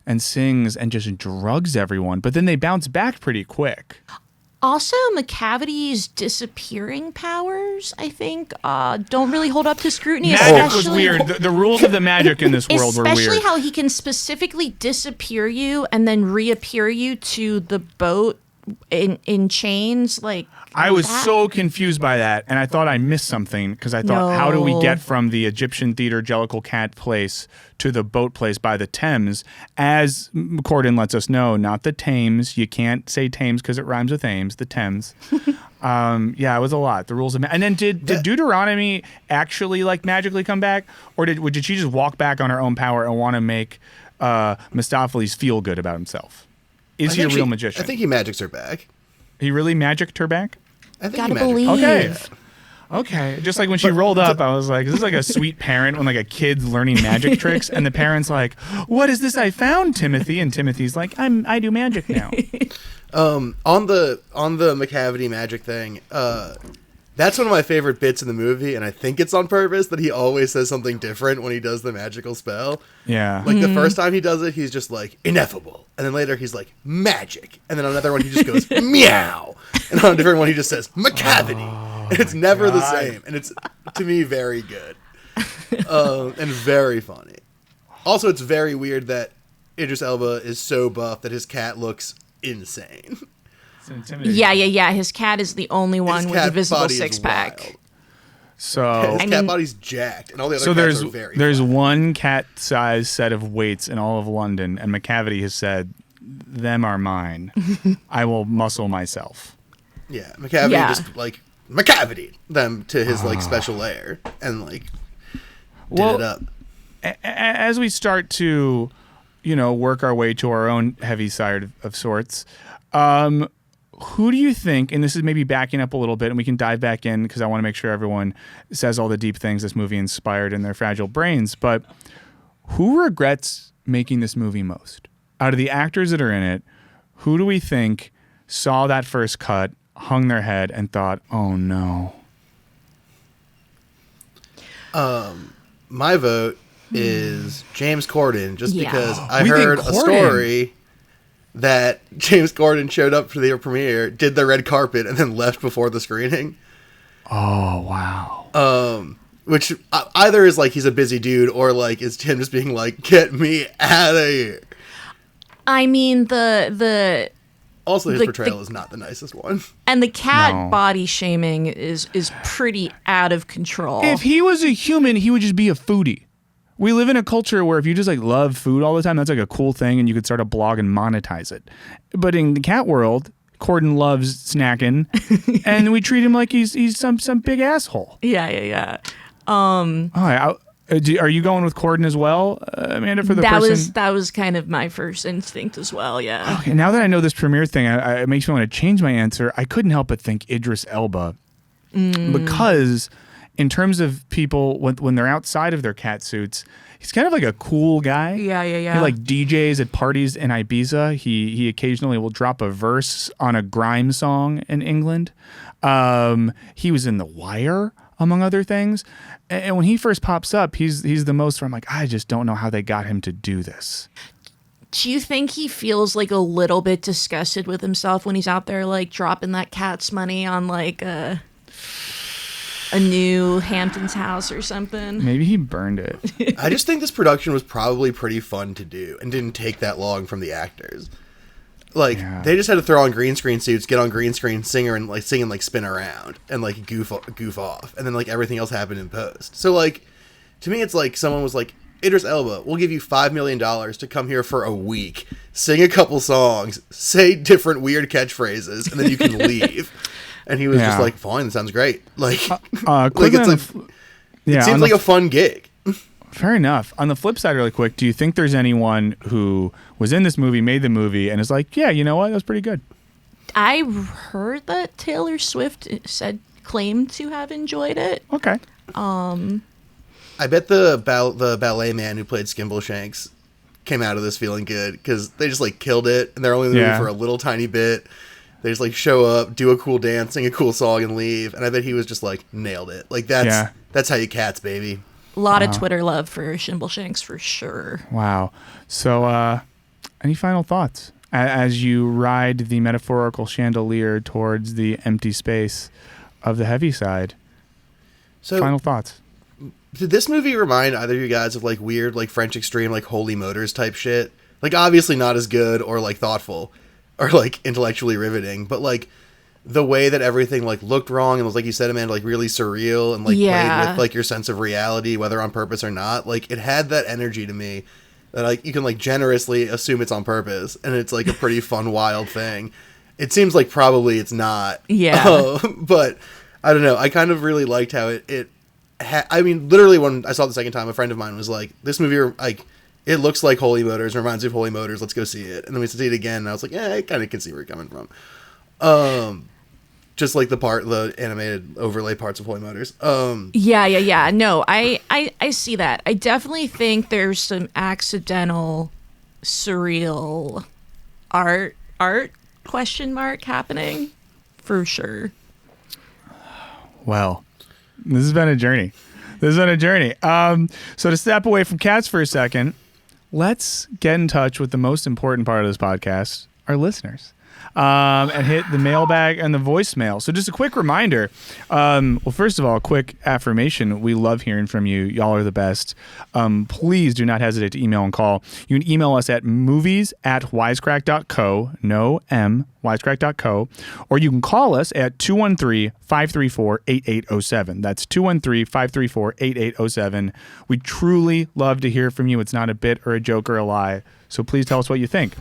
and sings and just drugs everyone, but then they bounce back pretty quick. Also, McCavity's disappearing powers, I think, don't really hold up to scrutiny. Magic was weird. The rules of the magic in this world were weird. Especially how he can specifically disappear you and then reappear you to the boat in chains. Like, I was so confused by that, and I thought I missed something, because I thought, how do we get from the Egyptian theater Jellicle Cat place to the boat place by the Thames? As Corden lets us know, not the Thames. You can't say Thames because it rhymes with Ames. The Thames. Yeah, it was a lot. The rules of and then did Deuteronomy actually like magically come back, or did she just walk back on her own power and want to make Mistopheles feel good about himself? Is he a real magician? I think he magics her back. He really magicked her back? I think gotta he magicked believe. her back. Okay. Just like when she rolled up, I was like, is this like a sweet parent when like a kid's learning magic tricks and the parent's like, what is this I found, Timothy? And Timothy's like, I do magic now. On the McCavity magic thing, that's one of my favorite bits in the movie, and I think it's on purpose that he always says something different when he does the magical spell. Yeah. Like the first time he does it, he's just like, ineffable. And then later he's like, magic. And then on another one he just goes, meow. And on a different one he just says, McCavity. And it's never the same. And it's, to me, very good. And very funny. Also, it's very weird that Idris Elba is so buff that his cat looks insane. Yeah. His cat is the only one with a visible six-pack. So his cat body's jacked, and all the other cats are very there's flat. one cat-sized set of weights in all of London, and McCavity has said, them are mine. I will muscle myself. Yeah, McCavity just like McCavity them to his like special lair and like did it up. As we start to, work our way to our own heavy side of sorts, who do you think, and this is maybe backing up a little bit, and we can dive back in because I want to make sure everyone says all the deep things this movie inspired in their fragile brains, but who regrets making this movie most? Out of the actors that are in it, who do we think saw that first cut, hung their head, and thought, oh no? My vote is James Corden, just because I We think heard a Corden. story that James Corden showed up for the premiere, did the red carpet, and then left before the screening. Oh, wow. Which either is like he's a busy dude, or like is him just being like, get me out of here. I mean, the Also, his portrayal is not the nicest one. and the cat body shaming is pretty out of control. If he was a human, he would just be a foodie. We live in a culture where if you just like love food all the time, that's like a cool thing, and you could start a blog and monetize it. But in the cat world, Corden loves snacking, and we treat him like he's some big asshole. Yeah. All right, Are you going with Corden as well, Amanda, for the person? That was kind of my first instinct as well, yeah. Okay, now that I know this premiere thing, it makes me want to change my answer. I couldn't help but think Idris Elba. Because in terms of people, when they're outside of their cat suits, he's kind of like a cool guy. Yeah. He like DJs at parties in Ibiza. He occasionally will drop a verse on a grime song in England. He was in The Wire, among other things. And when he first pops up, he's the most where I'm like, I just don't know how they got him to do this. Do you think he feels like a little bit disgusted with himself when he's out there like dropping that cat's money on like a new Hamptons house or something? Maybe he burned it. I just think this production was probably pretty fun to do and didn't take that long from the actors. Like, they just had to throw on green screen suits, get on green screen, sing and like spin around and like goof off, and then like everything else happened in post. So like, to me, it's like someone was like, Idris Elba, we'll give you $5 million to come here for a week, sing a couple songs, say different weird catchphrases, and then you can leave. And he was just like, fine, that sounds great. Like, like it's like, it seems like a fun gig. Fair enough. On the flip side, really quick, do you think there's anyone who was in this movie, made the movie, and is like, yeah, you know what, that was pretty good? I heard that Taylor Swift claimed to have enjoyed it. Okay. I bet the ballet man who played Skimbleshanks came out of this feeling good because they just like killed it, and they're only in the movie for a little tiny bit. They just like show up, do a cool dance, sing a cool song, and leave. And I bet he was just like nailed it. Like that's how you cats, baby. A lot of Twitter love for Skimbleshanks for sure. Wow. So, any final thoughts as you ride the metaphorical chandelier towards the empty space of the heavy side? So, final thoughts. Did this movie remind either of you guys of like weird, like French Extreme, like Holy Motors type shit? Like obviously not as good or like thoughtful or like intellectually riveting, but like the way that everything like looked wrong and was, like you said, Amanda, like really surreal and like played with like your sense of reality, whether on purpose or not. Like it had that energy to me that like you can like generously assume it's on purpose, and it's like a pretty fun, wild thing. It seems like probably it's not. Yeah. But I don't know. I kind of really liked how I mean, literally when I saw it the second time, a friend of mine was like, this movie, like, it looks like Holy Motors, reminds me of Holy Motors, let's go see it. And then we see it again, and I was like, yeah, I kind of can see where you're coming from. Just like the animated overlay parts of Holy Motors. Yeah. No, I see that. I definitely think there's some accidental, surreal art question mark happening for sure. Well, this has been a journey. So to step away from cats for a second, let's get in touch with the most important part of this podcast, our listeners. And hit the mailbag and the voicemail. So just a quick reminder. Well, first of all, a quick affirmation. We love hearing from you. Y'all are the best. Please do not hesitate to email and call. You can email us at movies@wisecrack.co. No M. Wisecrack.co. Or you can call us at 213-534-8807. That's 213-534-8807. We truly love to hear from you. It's not a bit or a joke or a lie. So please tell us what you think.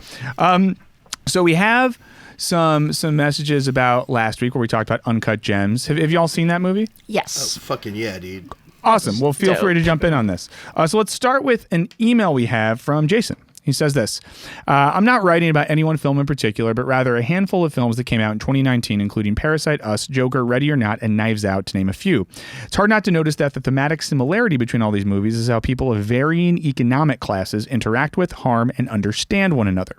So we have some messages about last week where we talked about Uncut Gems. Have y'all seen that movie? Yes. Oh, fucking yeah, dude. Awesome. Well, feel free to jump in on this. So let's start with an email we have from Jason. He says this, I'm not writing about any one film in particular, but rather a handful of films that came out in 2019, including Parasite, Us, Joker, Ready or Not, and Knives Out, to name a few. It's hard not to notice that the thematic similarity between all these movies is how people of varying economic classes interact with, harm, and understand one another.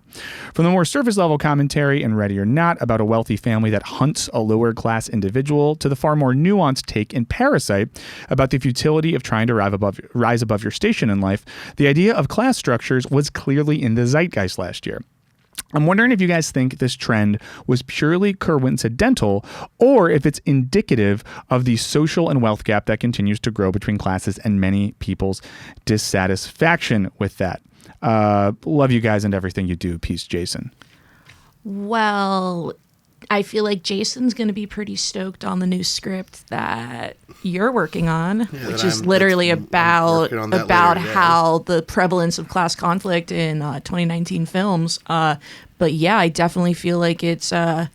From the more surface-level commentary in Ready or Not about a wealthy family that hunts a lower-class individual to the far more nuanced take in Parasite about the futility of trying to rise above your station in life, the idea of class structures was clearly in the zeitgeist last year. I'm wondering if you guys think this trend was purely coincidental or if it's indicative of the social and wealth gap that continues to grow between classes and many people's dissatisfaction with that. Love you guys and everything you do. Peace, Jason. Well, I feel like Jason's going to be pretty stoked on the new script that you're working on, which is literally about how the prevalence of class conflict in 2019 films. But yeah, I definitely feel like it's. I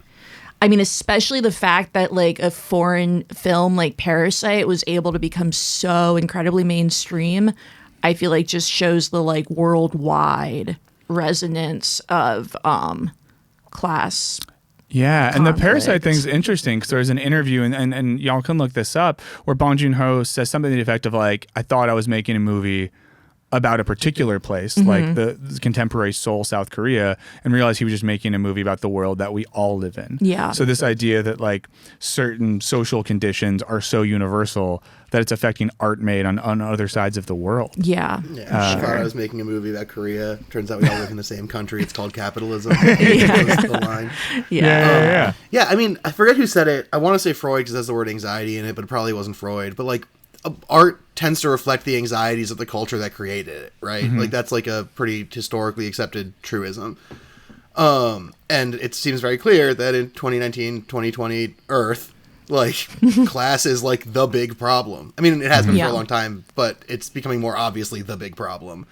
I mean, especially the fact that like a foreign film like Parasite was able to become so incredibly mainstream, I feel like just shows the like worldwide resonance of class. Yeah, and the Parasite conflict. thing's interesting because there's an interview, and y'all can look this up, where Bong Joon-ho says something to the effect of like, I thought I was making a movie about a particular place, like the contemporary Seoul, South Korea, and realized he was just making a movie about the world that we all live in. Yeah. So this idea that like certain social conditions are so universal that it's affecting art made on other sides of the world. Yeah. I thought I was making a movie about Korea. Turns out we all live in the same country. It's called capitalism. Yeah. That's the line. Yeah. Yeah, I mean, I forget who said it. I want to say Freud because it has the word anxiety in it, but it probably wasn't Freud. But like, art tends to reflect the anxieties of the culture that created it, right? Like that's like a pretty historically accepted truism. And it seems very clear that in 2019, 2020 Earth, like class is like the big problem. I mean, it has been for a long time, but it's becoming more obviously the big problem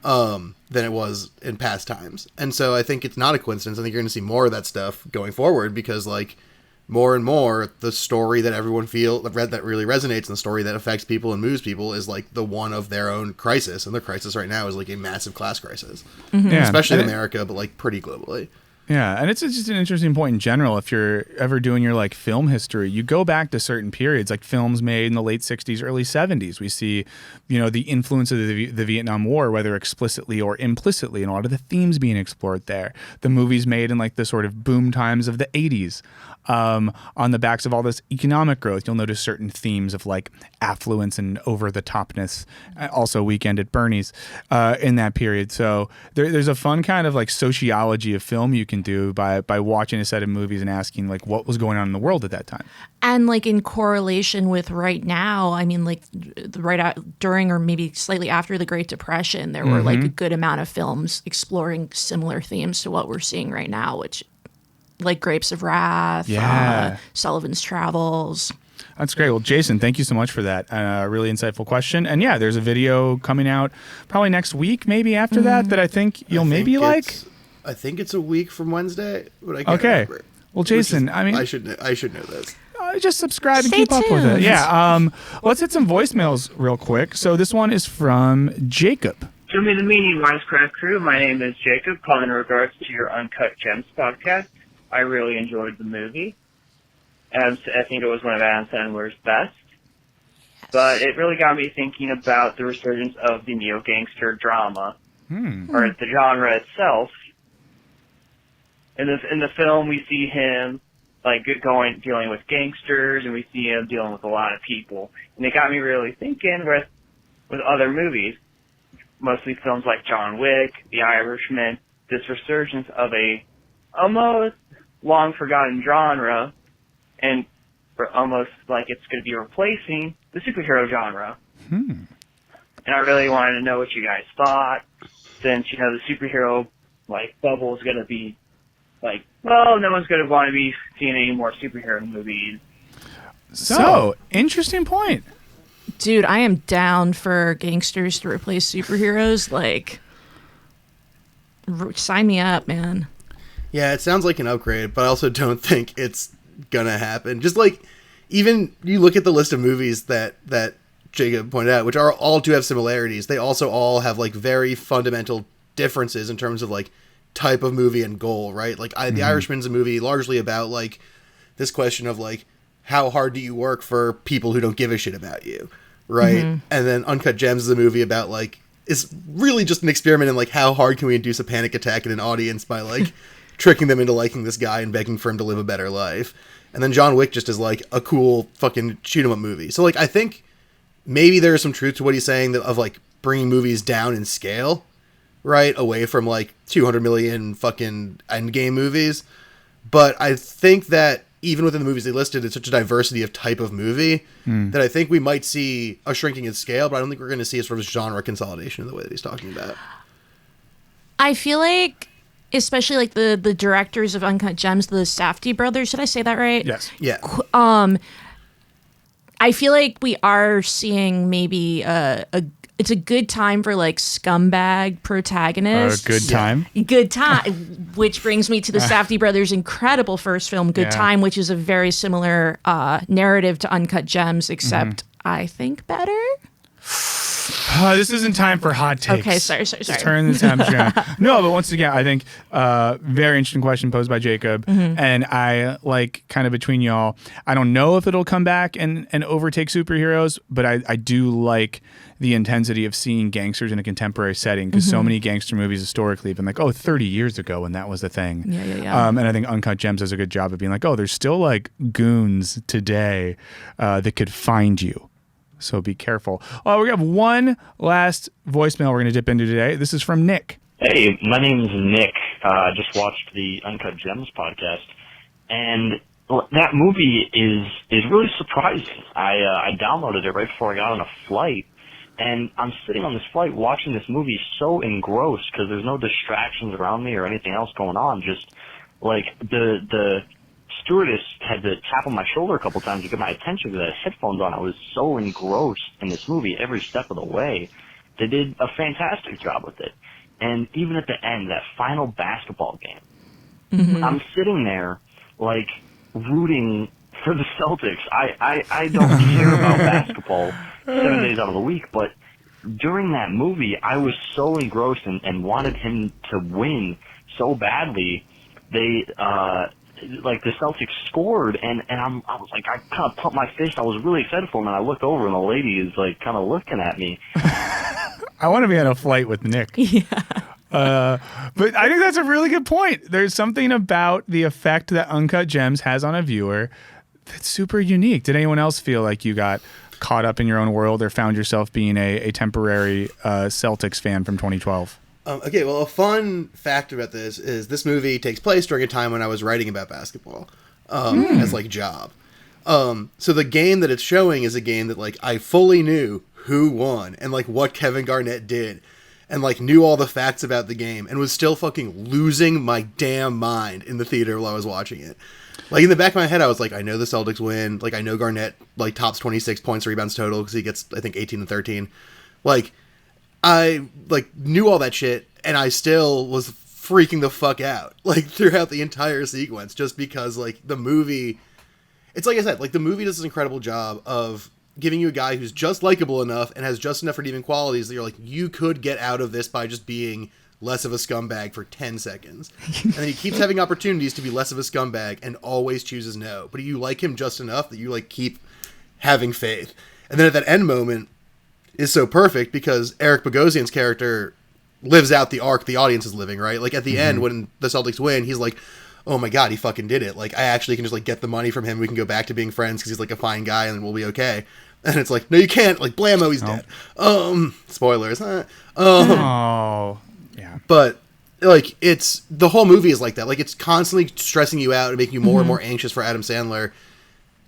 than it was in past times. And so I think it's not a coincidence. I think you're going to see more of that stuff going forward because like more and more the story that everyone that really resonates and the story that affects people and moves people is like the one of their own crisis. And their crisis right now is like a massive class crisis, especially in America, but like pretty globally. Yeah, and it's just an interesting point in general. If you're ever doing your like film history, you go back to certain periods, like films made in the late 60s, early 70s. We see, the influence of the Vietnam War, whether explicitly or implicitly, and a lot of the themes being explored there. The movies made in like the sort of boom times of the 80s. On the backs of all this economic growth, you'll notice certain themes of like affluence and over-the-topness, also Weekend at Bernie's in that period. So there's a fun kind of like sociology of film you can do by watching a set of movies and asking like what was going on in the world at that time. And like in correlation with right now, I mean, like during or maybe slightly after the Great Depression, there were like a good amount of films exploring similar themes to what we're seeing right now, which like Grapes of Wrath, Sullivan's Travels. That's great. Well, Jason, thank you so much for that. Really insightful question. And yeah, there's a video coming out probably next week, maybe after that I think you'll maybe like. I think it's a week from Wednesday, but I can't remember. Well, Jason, I mean, I should know this. Just subscribe and Stay keep up with it. tuned. Yeah. Let's hit some voicemails real quick. So this one is from Jacob. To me, the meaning Wisecrack crew. My name is Jacob, calling in regards to your Uncut Gems podcast. I really enjoyed the movie. I think it was one of Adam Sandler's best. But it really got me thinking about the resurgence of the neo-gangster drama, or the genre itself. In the film, we see him like dealing with gangsters, and we see him dealing with a lot of people. And it got me really thinking with other movies, mostly films like John Wick, The Irishman, this resurgence of a almost long forgotten genre, and almost like it's going to be replacing the superhero genre. And I really wanted to know what you guys thought, since the superhero like bubble is going to be like, well, no one's going to want to be seeing any more superhero movies. So interesting point. Dude, I am down for gangsters to replace superheroes. Like, sign me up, man. Yeah, it sounds like an upgrade, but I also don't think it's gonna happen. Just like, even you look at the list of movies that Jacob pointed out, which all do have similarities, they also all have like very fundamental differences in terms of like type of movie and goal, right? Like The Irishman's a movie largely about like this question of like, how hard do you work for people who don't give a shit about you, right? And then Uncut Gems is a movie about like, it's really just an experiment in like, how hard can we induce a panic attack in an audience by like tricking them into liking this guy and begging for him to live a better life. And then John Wick just is like a cool fucking shoot 'em up movie. So like, I think maybe there's some truth to what he's saying of like bringing movies down in scale, right? Away from like 200 million fucking Endgame movies. But I think that even within the movies they listed, it's such a diversity of type of movie that I think we might see a shrinking in scale, but I don't think we're going to see a sort of genre consolidation in the way that he's talking about. I feel like, especially like the directors of Uncut Gems, the Safdie brothers, did I say that right? Yes. Yeah. I feel like we are seeing maybe a it's a good time for like scumbag protagonists. Good time. Good time, which brings me to the Safdie brothers' incredible first film, Good Time, which is a very similar narrative to Uncut Gems, except I think better. This isn't time for hot takes. Okay, sorry. Just turn the temperature down. No, but once again, I think very interesting question posed by Jacob, and I like kind of between y'all. I don't know if it'll come back and overtake superheroes, but I do like the intensity of seeing gangsters in a contemporary setting, because so many gangster movies historically have been like, 30 years ago when that was the thing. Yeah. And I think Uncut Gems does a good job of being like, there's still like goons today that could find you. So be careful. We have one last voicemail we're going to dip into today. This is from Nick. Hey, my name's Nick. I just watched the Uncut Gems podcast, and that movie is really surprising. I downloaded it right before I got on a flight, and I'm sitting on this flight watching this movie so engrossed because there's no distractions around me or anything else going on. Just like the stewardess had to tap on my shoulder a couple times to get my attention because I had headphones on. I was so engrossed in this movie every step of the way. They did a fantastic job with it. And even at the end, that final basketball game, I'm sitting there, like, rooting for the Celtics. I don't care about basketball 7 days out of the week, but during that movie, I was so engrossed and wanted him to win so badly. Like the Celtics scored, and I was like, I kind of pumped my fist. I was really excited for him, and I look over, and the lady is like kind of looking at me. I want to be on a flight with Nick. Yeah. But I think that's a really good point. There's something about the effect that Uncut Gems has on a viewer that's super unique. Did anyone else feel like you got caught up in your own world or found yourself being a temporary Celtics fan from 2012? Okay, well, a fun fact about this is this movie takes place during a time when I was writing about basketball as, like, job. So the game that it's showing is a game that, like, I fully knew who won and, like, what Kevin Garnett did and, like, knew all the facts about the game and was still fucking losing my damn mind in the theater while I was watching it. Like, in the back of my head, I was like, I know the Celtics win. Like, I know Garnett, like, tops 26 points, rebounds total because he gets, I think, 18 and 13. Like, I, like, knew all that shit, and I still was freaking the fuck out, like, throughout the entire sequence, just because, like, the movie... It's like I said, like, the movie does this incredible job of giving you a guy who's just likable enough and has just enough redeeming qualities that you're like, you could get out of this by just being less of a scumbag for 10 seconds. And then he keeps having opportunities to be less of a scumbag and always chooses no. But you like him just enough that you, like, keep having faith. And then at that end moment... is so perfect because Eric Bogosian's character lives out the arc the audience is living, right? Like, at the end, when the Celtics win, he's like, oh my God, he fucking did it. Like, I actually can just, like, get the money from him. We can go back to being friends because he's, like, a fine guy and we'll be okay. And it's like, no, you can't. Like, blammo, he's dead. Spoilers. Yeah. But, like, it's, the whole movie is like that. Like, it's constantly stressing you out and making you more and more anxious for Adam Sandler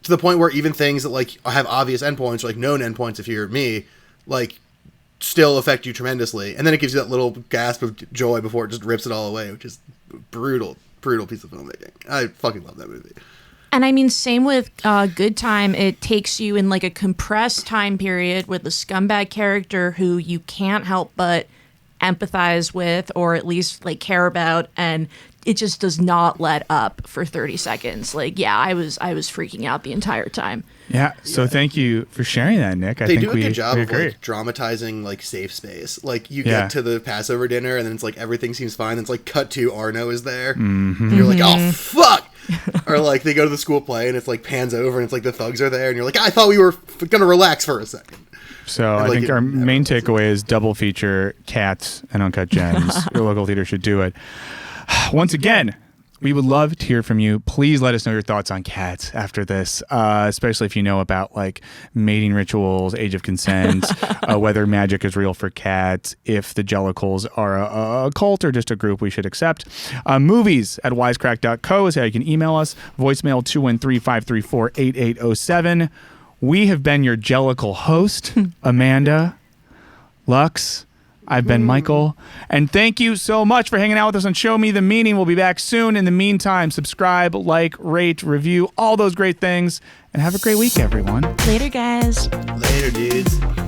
to the point where even things that, like, have obvious endpoints or, like, known endpoints if you're me, like, still affect you tremendously. And then it gives you that little gasp of joy before it just rips it all away, which is brutal piece of filmmaking. I fucking love that movie. And I mean, same with Good Time. It takes you in, like, a compressed time period with a scumbag character who you can't help but empathize with or at least, like, care about, and it just does not let up for 30 seconds. Like, yeah, I was freaking out the entire time. Yeah, so thank you for sharing that, Nick. They do a good job of, like, dramatizing, like, safe space. Like, you get to the Passover dinner, and then it's like everything seems fine. And it's like cut to Arno is there, and you're like, oh fuck. Or, like, they go to the school play, and it's like pans over, and it's like the thugs are there, and you're like, I thought we were gonna relax for a second. So I think our main takeaway is double feature Cats and Uncut Gems. Your local theater should do it. Once again, we would love to hear from you. Please let us know your thoughts on Cats after this, especially if you know about, like, mating rituals, age of consent, whether magic is real for cats, if the Jellicles are a cult or just a group we should accept. Movies at wisecrack.co is how you can email us. Voicemail 213-534-8807. We have been your Jellicle host, Amanda, Lux. I've been Michael, and thank you so much for hanging out with us on Show Me the Meaning. We'll be back soon. In the meantime, subscribe, like, rate, review, all those great things, and have a great week, everyone. Later, guys. Later, dudes.